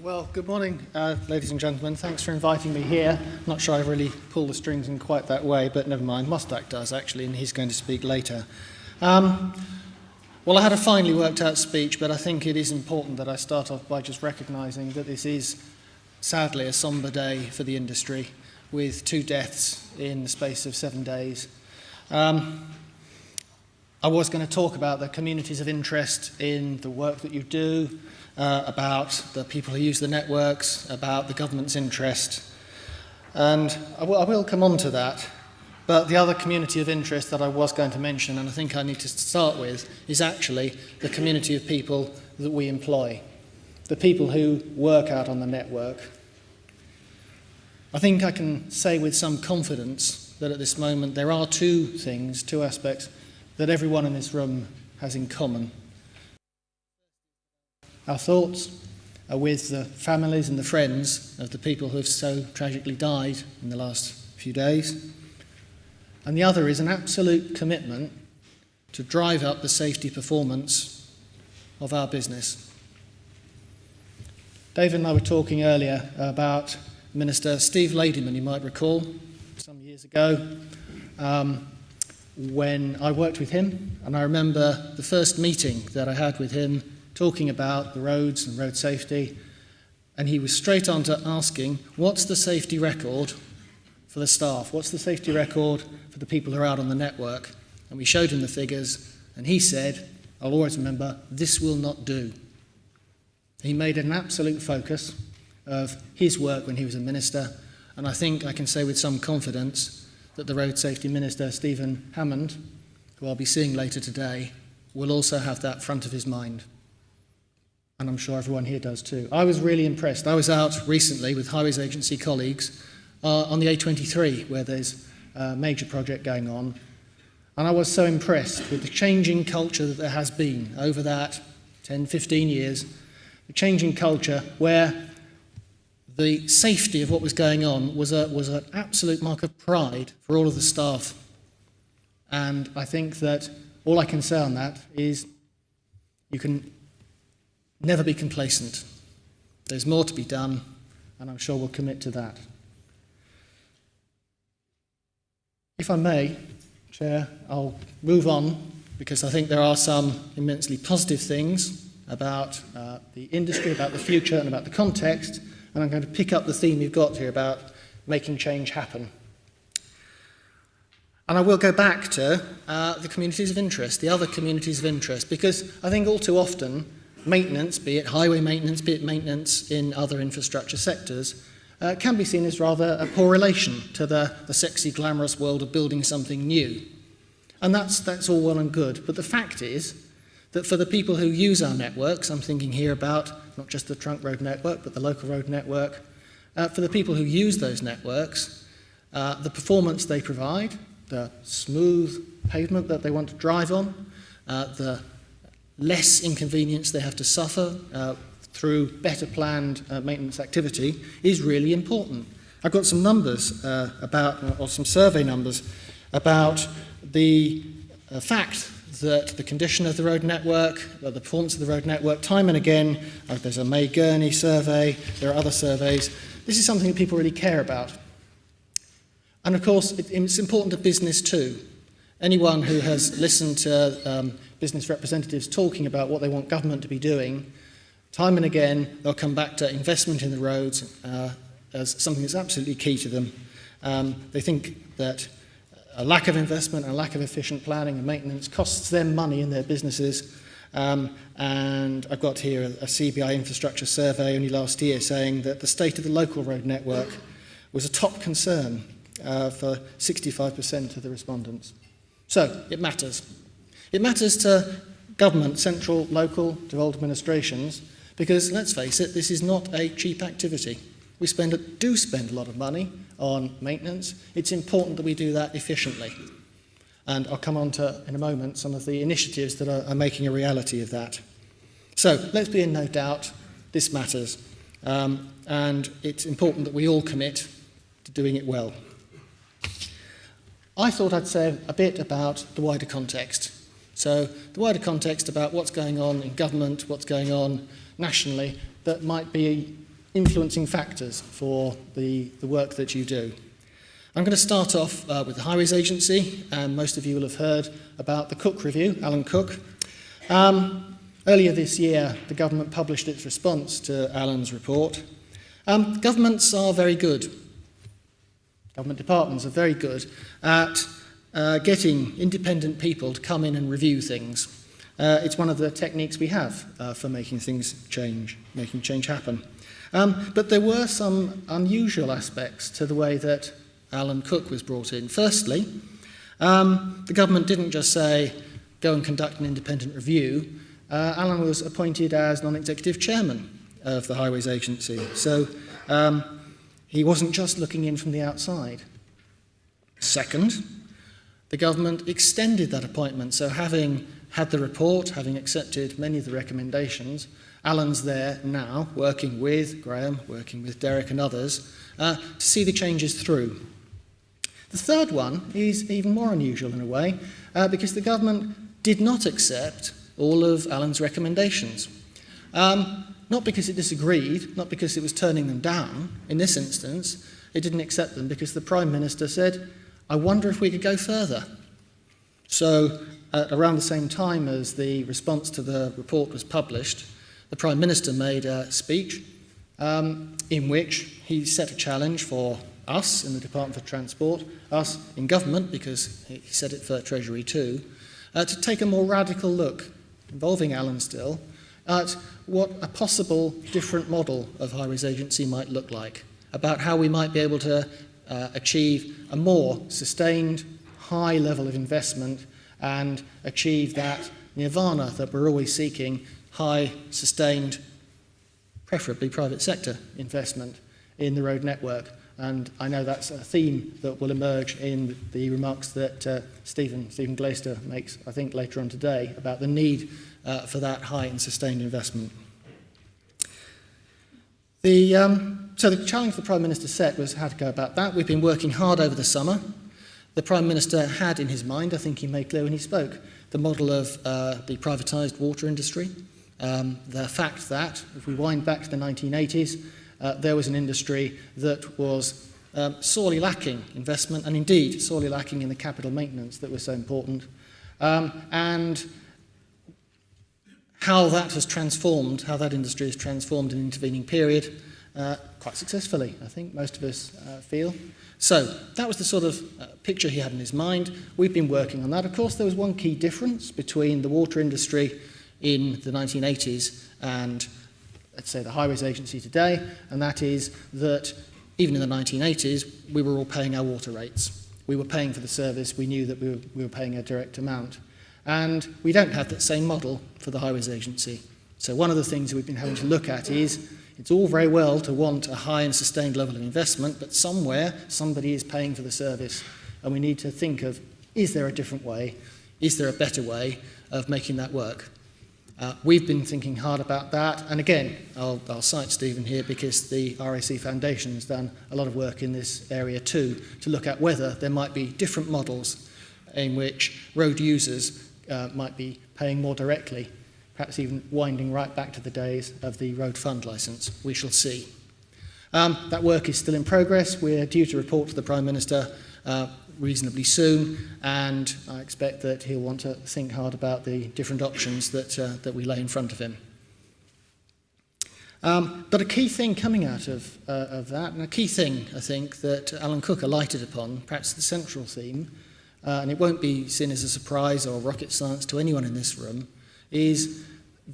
Well, good morning, ladies and gentlemen. Thanks for inviting me here. Not sure I really pull the strings in quite that way, but never mind. Mustak does, actually, and he's going to speak later. Well, I had a finely worked out speech, but I think it is important that I start off by just recognising that this is, sadly, a sombre day for the industry, with 2 deaths in the space of 7 days. I was going to talk about the communities of interest in the work that you do, about the people who use the networks, about the government's interest. And I will come on to that. But the other community of interest that I was going to mention, and I think I need to start with, is actually the community of people that we employ, the people who work out on the network. I think I can say with some confidence that at this moment there are 2 aspects that everyone in this room has in common. Our thoughts are with the families and the friends of the people who have so tragically died in the last few days. And the other is an absolute commitment to drive up the safety performance of our business. David and I were talking earlier about Minister Steve Ladyman, you might recall, some years ago, when I worked with him, and I remember the first meeting that I had with him talking about the roads and road safety, and he was straight on to asking, what's the safety record for the staff? What's the safety record for the people who are out on the network? And we showed him the figures, and he said, I'll always remember, this will not do. He made an absolute focus of his work when he was a minister, and I think I can say with some confidence that the Road Safety Minister, Stephen Hammond, who I'll be seeing later today, will also have that front of his mind. And I'm sure everyone here does too. I was really impressed. I was out recently with Highways Agency colleagues on the A23, where there's a major project going on. And I was so impressed with the changing culture that there has been over that 10, 15 years, the changing culture where the safety of what was going on was an absolute mark of pride for all of the staff. And I think that all I can say on that is you can never be complacent. There's more to be done, and I'm sure we'll commit to that. If I may, Chair, I'll move on, because I think there are some immensely positive things about the industry, about the future, and about the context. And I'm going to pick up the theme you've got here about making change happen. And I will go back to the communities of interest, the other communities of interest, because I think all too often maintenance, be it highway maintenance, be it maintenance in other infrastructure sectors, can be seen as rather a poor relation to the sexy, glamorous world of building something new. And that's all well and good. But the fact is that for the people who use our networks, I'm thinking here about not just the trunk road network, but the local road network, for the people who use those networks, the performance they provide, the smooth pavement that they want to drive on, the less inconvenience they have to suffer through better planned maintenance activity is really important. I've got some numbers or some survey numbers about the fact that the condition of the road network, the performance of the road network, time and again, there's a May Gurney survey, there are other surveys. This is something that people really care about. And of course, it's important to business too. Anyone who has listened to business representatives talking about what they want government to be doing, time and again, they'll come back to investment in the roads as something that's absolutely key to them. They think that a lack of investment and a lack of efficient planning and maintenance costs them money in their businesses. And I've got here a CBI infrastructure survey only last year saying that the state of the local road network was a top concern for 65% of the respondents. So it matters. It matters to government, central, local, devolved administrations, because let's face it, this is not a cheap activity. We do spend a lot of money on maintenance. It's important that we do that efficiently. And I'll come on to, in a moment, some of the initiatives that are making a reality of that. So let's be in no doubt, this matters. And it's important that we all commit to doing it well. I thought I'd say a bit about the wider context. So the wider context about what's going on in government, what's going on nationally that might be influencing factors for the work that you do. I'm going to start off with the Highways Agency, and most of you will have heard about the Cook Review, Alan Cook. Earlier this year, the government published its response to Alan's report. Governments are very good. Government departments are very good at getting independent people to come in and review things. It's one of the techniques we have for making change happen. But there were some unusual aspects to the way that Alan Cook was brought in. Firstly, the government didn't just say, go and conduct an independent review. Alan was appointed as non-executive chairman of the Highways Agency. So he wasn't just looking in from the outside. Second, the government extended that appointment. So having had the report, having accepted many of the recommendations, Alan's there now, working with Graham, working with Derek and others, to see the changes through. The third one is even more unusual in a way, because the government did not accept all of Alan's recommendations. Not because it disagreed, not because it was turning them down. In this instance, it didn't accept them because the Prime Minister said, I wonder if we could go further. So around the same time as the response to the report was published, the Prime Minister made a speech in which he set a challenge for us in the Department for Transport, us in government, because he said it for Treasury too, to take a more radical look, involving Alan still, at what a possible different model of Highways Agency might look like, about how we might be able to achieve a more sustained, high level of investment and achieve that nirvana that we're always seeking, high, sustained, preferably private sector investment in the road network. And I know that's a theme that will emerge in the remarks that Stephen Glaister makes, I think, later on today, about the need for that high and sustained investment. So the challenge the Prime Minister set was how to go about that. We've been working hard over the summer. The Prime Minister had in his mind, I think he made clear when he spoke, the model of the privatised water industry. The fact that, if we wind back to the 1980s, there was an industry that was sorely lacking investment and indeed sorely lacking in the capital maintenance that was so important. And how that has transformed, how that industry has transformed in an intervening period, quite successfully, I think most of us feel. So that was the sort of picture he had in his mind. We've been working on that. Of course, there was one key difference between the water industry in the 1980s and, let's say, the Highways Agency today, and that is that even in the 1980s, we were all paying our water rates. We were paying for the service. We knew that we were paying a direct amount. And we don't have that same model for the Highways Agency. So one of the things we've been having to look at is it's all very well to want a high and sustained level of investment, but somewhere somebody is paying for the service. And we need to think of, is there a different way? Is there a better way of making that work? We've been thinking hard about that. And again, I'll cite Stephen here because the RAC Foundation has done a lot of work in this area too, to look at whether there might be different models in which road users might be paying more directly, perhaps even winding right back to the days of the road fund licence. We shall see. That work is still in progress. We're due to report to the Prime Minister reasonably soon, and I expect that he'll want to think hard about the different options that we lay in front of him. But a key thing coming out of that, and a key thing, I think, that Alan Cook alighted upon, perhaps the central theme, and it won't be seen as a surprise or rocket science to anyone in this room, is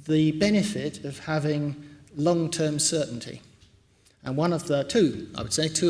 the benefit of having long-term certainty. And one of the two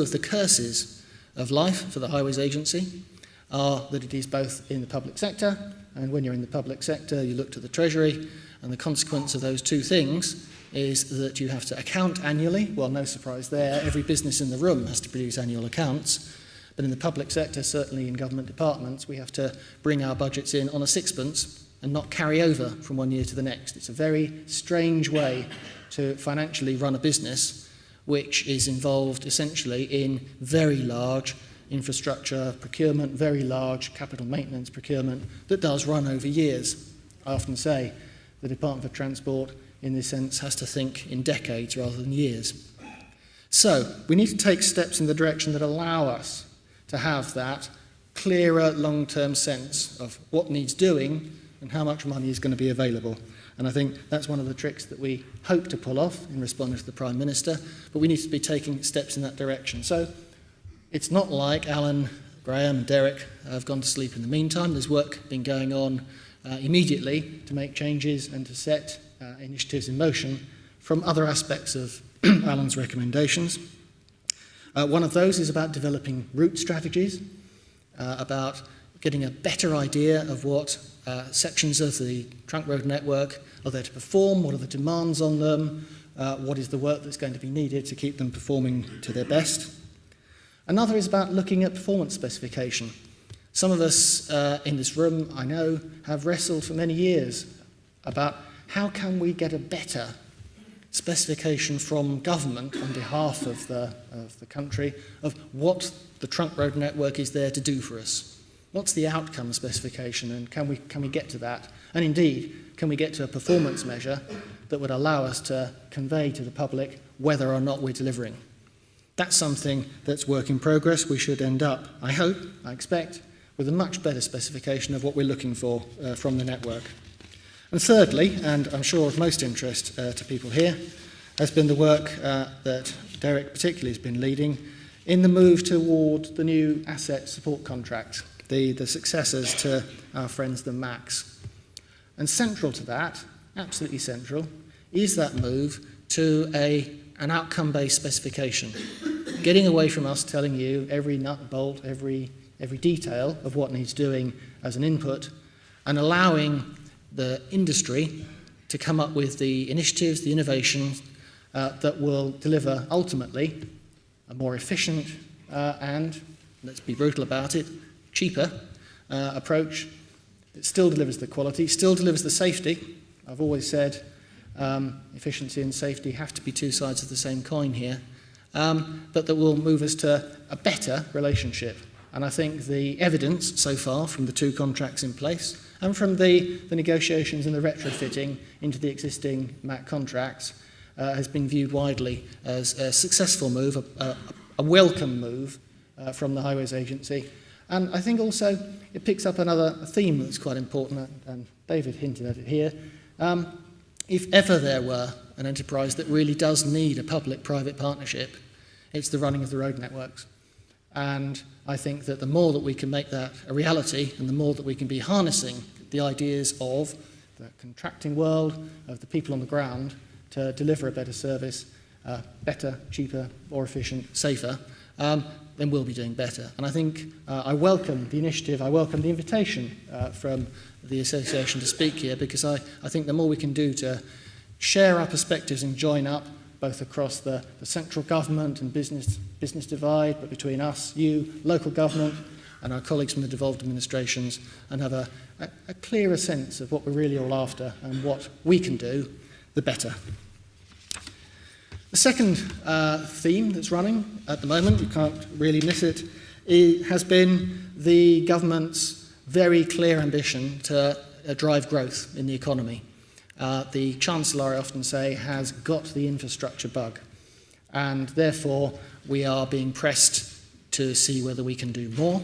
of the curses of life for the Highways Agency are that it is both in the public sector, and when you're in the public sector, you look to the Treasury, and the consequence of those two things is that you have to account annually. Well, no surprise there. Every business in the room has to produce annual accounts. But in the public sector, certainly in government departments, we have to bring our budgets in on a sixpence and not carry over from one year to the next. It's a very strange way to financially run a business, which is involved essentially in very large infrastructure procurement, very large capital maintenance procurement that does run over years. I often say the Department for Transport in this sense, has to think in decades rather than years. So we need to take steps in the direction that allow us to have that clearer long-term sense of what needs doing and how much money is going to be available. And I think that's one of the tricks that we hope to pull off in responding to the Prime Minister, but we need to be taking steps in that direction. So it's not like Alan, Graham and Derek have gone to sleep in the meantime. There's work been going on immediately to make changes and to set initiatives in motion from other aspects of Alan's recommendations. One of those is about developing route strategies, about getting a better idea of what sections of the trunk road network are there to perform, what are the demands on them, what is the work that's going to be needed to keep them performing to their best. Another is about looking at performance specification. Some of us in this room, I know, have wrestled for many years about how can we get a better specification from government on behalf of the country of what the trunk road network is there to do for us. What's the outcome specification, and can we get to that? And indeed, can we get to a performance measure that would allow us to convey to the public whether or not we're delivering? That's something that's work in progress. We should end up, I hope, I expect, with a much better specification of what we're looking for from the network. And thirdly, and I'm sure of most interest to people here, has been the work that Derek particularly has been leading in the move toward the new asset support contract, the successors to our friends the MACs. And central to that, absolutely central, is that move to an outcome-based specification, getting away from us telling you every nut and bolt, every detail of what needs doing as an input, and allowing the industry to come up with the initiatives, the innovations that will deliver ultimately a more efficient and, let's be brutal about it, cheaper approach. It still delivers the quality, still delivers the safety. I've always said efficiency and safety have to be two sides of the same coin here, but that will move us to a better relationship. And I think the evidence so far from the two contracts in place and from the negotiations and the retrofitting into the existing MAC contracts has been viewed widely as a successful move, a welcome move from the Highways Agency. And I think also it picks up another theme that's quite important, and David hinted at it here. If ever there were an enterprise that really does need a public-private partnership, it's the running of the road networks. And I think that the more that we can make that a reality and the more that we can be harnessing the ideas of the contracting world, of the people on the ground to deliver a better service, better, cheaper, more efficient, safer, then we'll be doing better. And I think I welcome the initiative, I welcome the invitation from the association to speak here, because I think the more we can do to share our perspectives and join up both across the central government and business divide, but between us, you, local government, and our colleagues from the devolved administrations, and have a clearer sense of what we're really all after and what we can do, the better. The second theme that's running at the moment, you can't really miss it, has been the government's very clear ambition to drive growth in the economy. The Chancellor, I often say, has got the infrastructure bug, and therefore we are being pressed to see whether we can do more,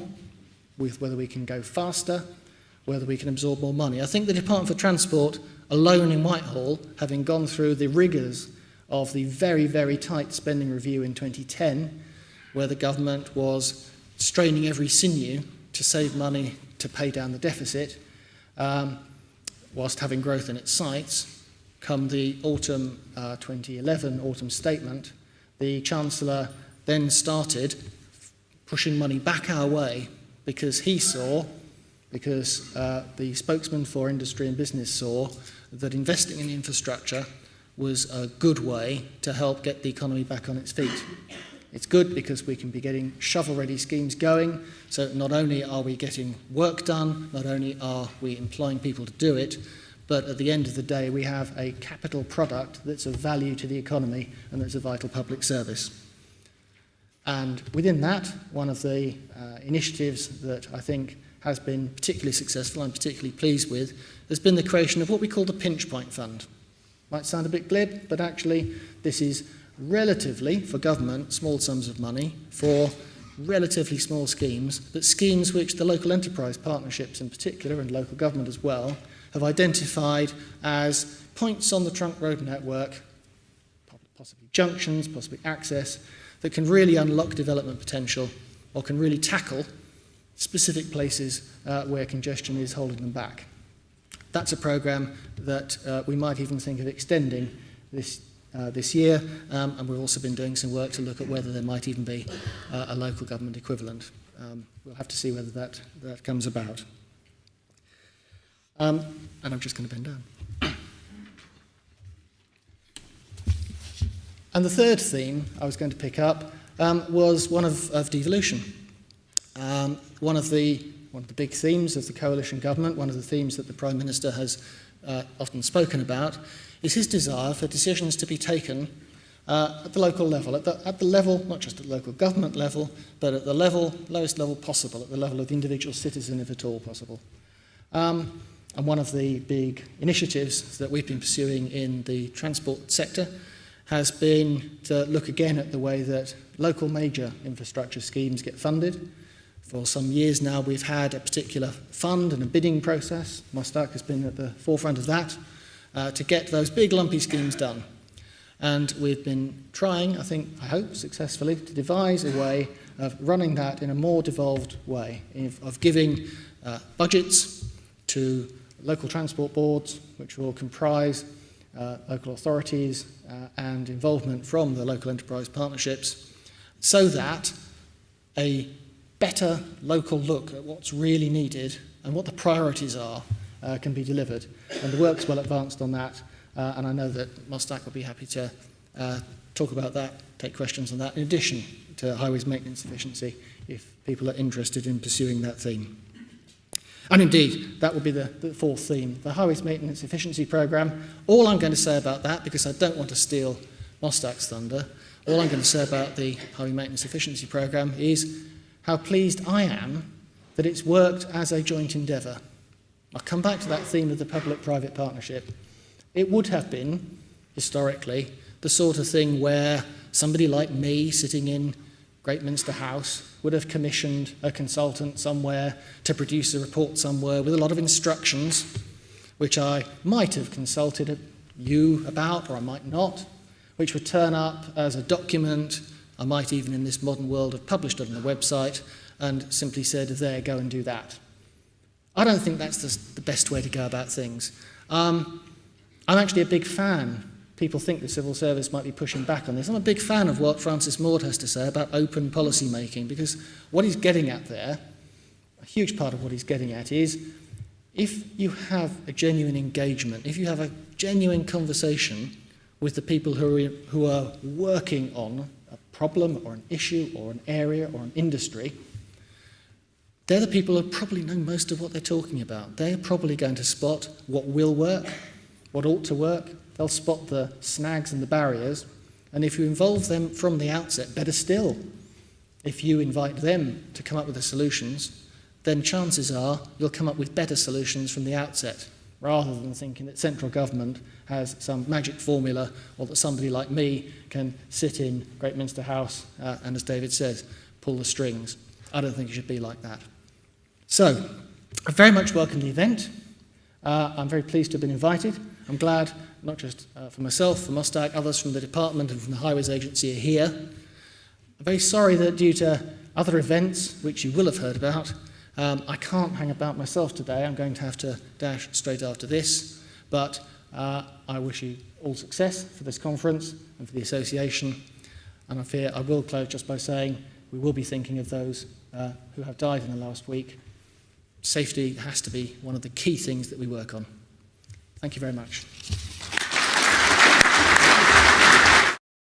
whether we can go faster, whether we can absorb more money. I think the Department for Transport alone in Whitehall, having gone through the rigours of the very, very tight spending review in 2010, where the government was straining every sinew to save money to pay down the deficit, whilst having growth in its sights, come the autumn 2011 autumn statement, the Chancellor then started pushing money back our way because the spokesman for industry and business saw that investing in infrastructure was a good way to help get the economy back on its feet. It's good because we can be getting shovel-ready schemes going, so not only are we getting work done, not only are we employing people to do it, but at the end of the day we have a capital product that's of value to the economy and that's a vital public service. And within that, one of the initiatives that I think has been particularly successful, I'm particularly pleased with, has been the creation of what we call the Pinch Point Fund. Might sound a bit glib, but actually this is relatively, for government, small sums of money for relatively small schemes, but schemes which the local enterprise partnerships in particular, and local government as well, have identified as points on the trunk road network, possibly junctions, possibly access, that can really unlock development potential or can really tackle specific places where congestion is holding them back. That's a programme that we might even think of extending this year, and we've also been doing some work to look at whether there might even be a local government equivalent. We'll have to see whether that comes about. And I'm just going to bend down. And the third theme I was going to pick up was one of devolution. One of the big themes of the coalition government, one of the themes that the Prime Minister has often spoken about, is his desire for decisions to be taken at the local level, at the level, not just at the local government level, but at the lowest level possible, at the level of the individual citizen, if at all possible. And one of the big initiatives that we've been pursuing in the transport sector has been to look again at the way that local major infrastructure schemes get funded. For some years now, we've had a particular fund and a bidding process. Mustak has been at the forefront of that to get those big lumpy schemes done. And we've been trying, I hope successfully, to devise a way of running that in a more devolved way, of giving budgets to local transport boards, which will comprise local authorities and involvement from the local enterprise partnerships, so that a better local look at what's really needed and what the priorities are can be delivered. And the work's well advanced on that, and I know that Mustak will be happy to talk about that, take questions on that, in addition to highways maintenance efficiency, if people are interested in pursuing that theme. And indeed, that will be the fourth theme, the highways maintenance efficiency programme. All I'm going to say about that, because I don't want to steal Mustak's thunder, all I'm going to say about the highway maintenance efficiency programme is how pleased I am that it's worked as a joint endeavour. I'll come back to that theme of the public-private partnership. It would have been, historically, the sort of thing where somebody like me sitting in Great Minster House would have commissioned a consultant somewhere to produce a report somewhere with a lot of instructions, which I might have consulted you about, or I might not, which would turn up as a document. I might even in this modern world have published it on a website and simply said, there, go and do that. I don't think that's the best way to go about things. I'm actually a big fan. People think the civil service might be pushing back on this. I'm a big fan of what Francis Maud has to say about open policy making, because what he's getting at there, a huge part of what he's getting at is, if you have a genuine engagement, if you have a genuine conversation with the people who are working on a problem or an issue or an area or an industry, they're the people who probably know most of what they're talking about. They're probably going to spot what will work, what ought to work. They'll spot the snags and the barriers, and if you involve them from the outset, better still, if you invite them to come up with the solutions, then chances are you'll come up with better solutions from the outset, rather than thinking that central government has some magic formula, or that somebody like me can sit in Great Minster House and, as David says, pull the strings. I don't think it should be like that. So, I very much welcome the event. I'm very pleased to have been invited. I'm glad, not just for myself, for Mustak, others from the department and from the Highways Agency are here. I'm very sorry that due to other events, which you will have heard about, I can't hang about myself today. I'm going to have to dash straight after this, but I wish you all success for this conference and for the association, and I fear I will close just by saying we will be thinking of those who have died in the last week. Safety has to be one of the key things that we work on. Thank you very much.